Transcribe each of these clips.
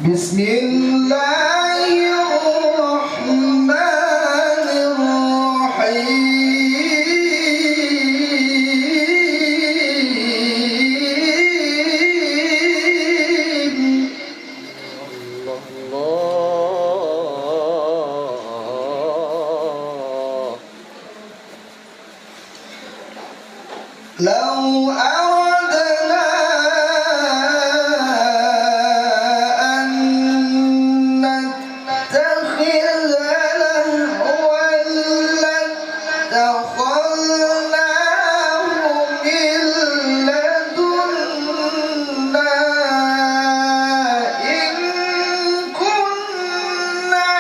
بسم الله الرحمن الرحيم لو أردنا أن نتخذ لهوا لاتخذناه من لدنا إن كنا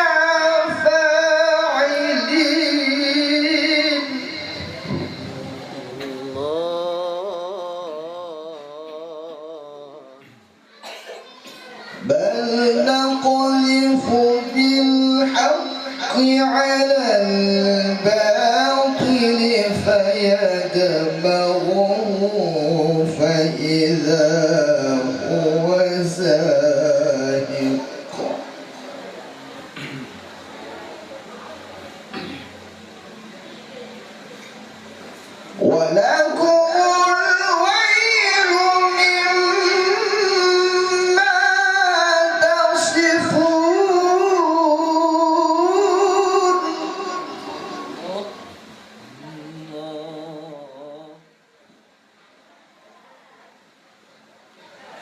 فاعلين بل نقذف بالحق على الباطل فيدمغه فإذا هو زاهق ولكم الويل مما تصفون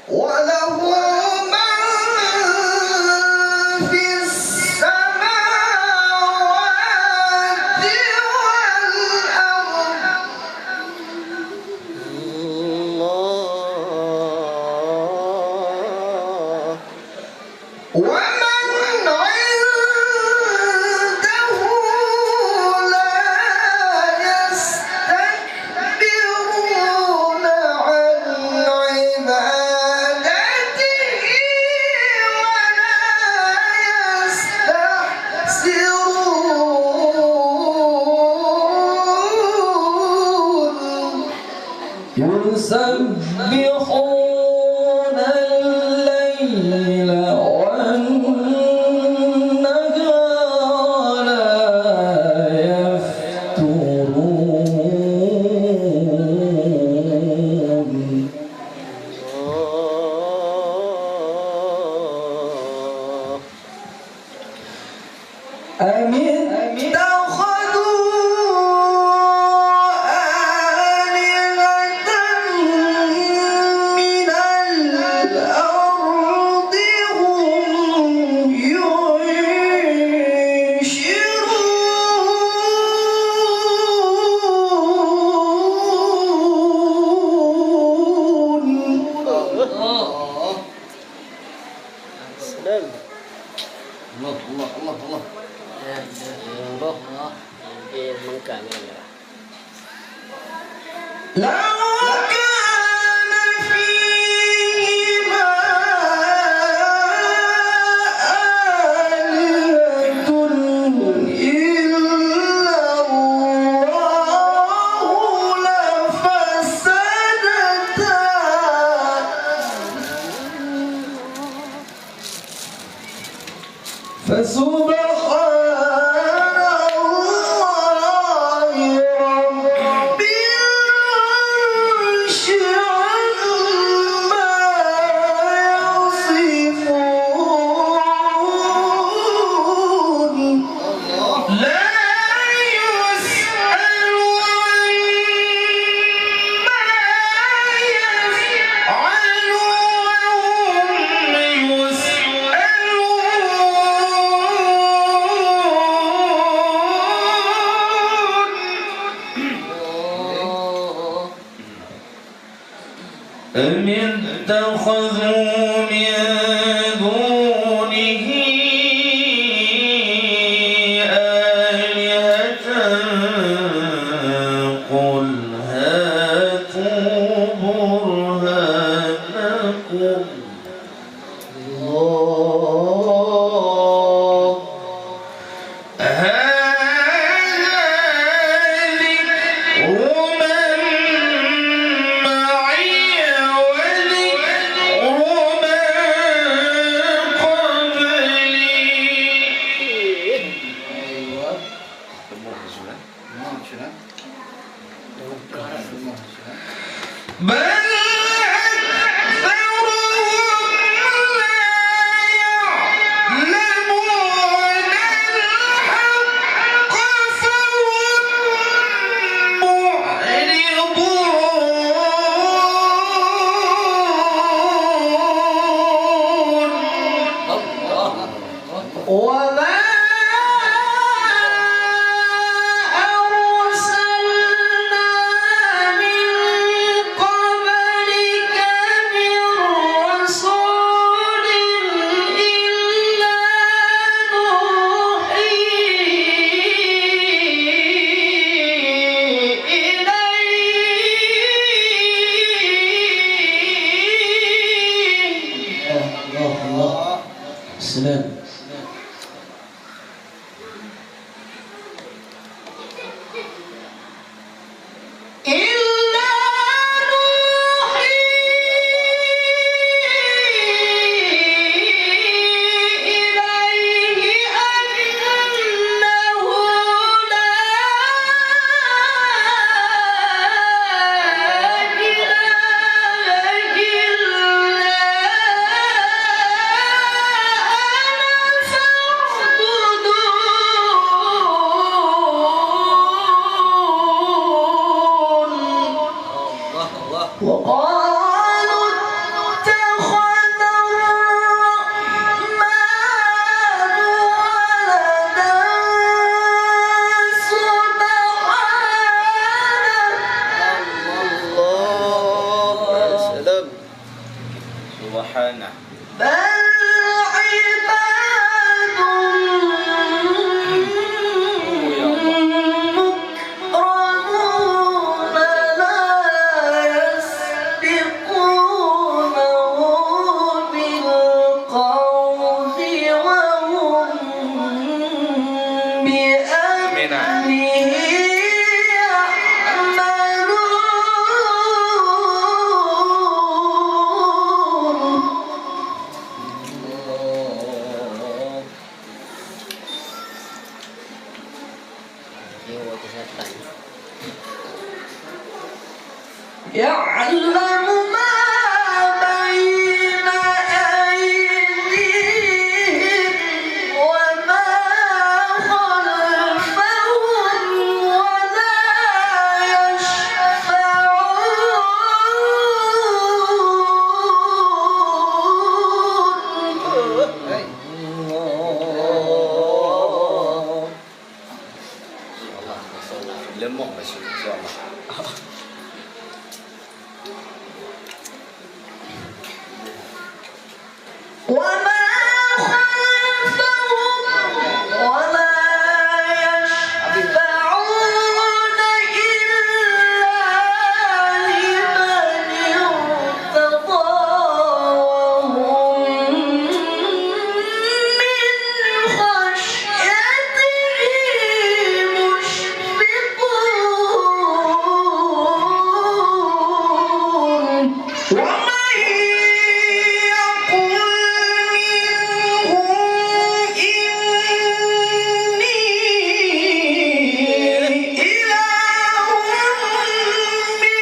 وله من في السماوات والأرض ومن عنده لا يستكبرون عن عبادته ولا يستحسرون يسبحون الليل والنهار لا يفترون أم اتخذوا آلهة من الأرض هم ينشرون سلام. الله الله الله الله. Allah. Mengkamera. لو كان فيهما آلهة إلا الله لفسدتا فسبحان الله رب العرش عما يصفون لا يسأل عما يفعل وهم يسألون أم اتخذوا من دونه آلهة قل هاتوا برهانكم هذا ذكر من معي وذكر من السلام. وقالوا اتخذ الرحمن ولدا سبحانه سبحانه بل عباد مكرمون لا يسبقونه بالقول وهم بأمره يعلم ما بين أيديهم وما خلفهم ولا يشفعون لمه بس ان شاء الله وما خلفهم ولا يشفعون إلا لمن ارتضى وهم من خشيته مشفقون ومن يقل منهم إني إله من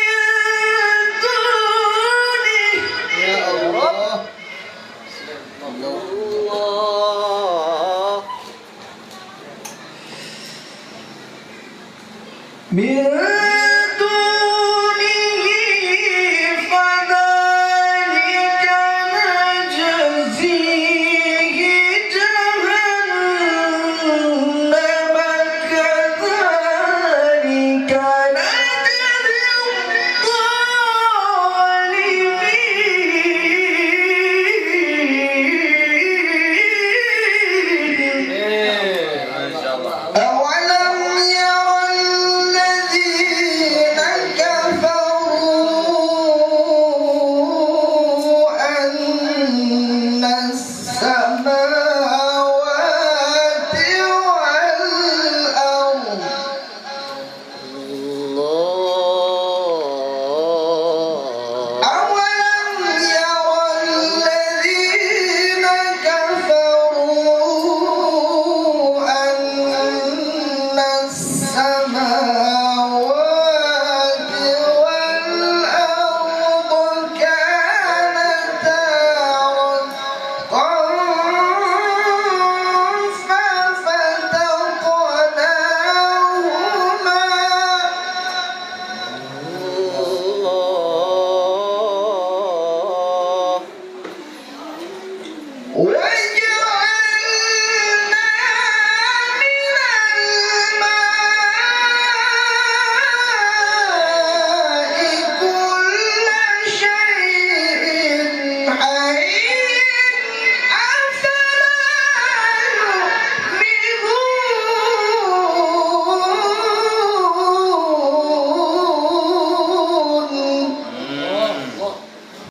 دونه يا الله الله من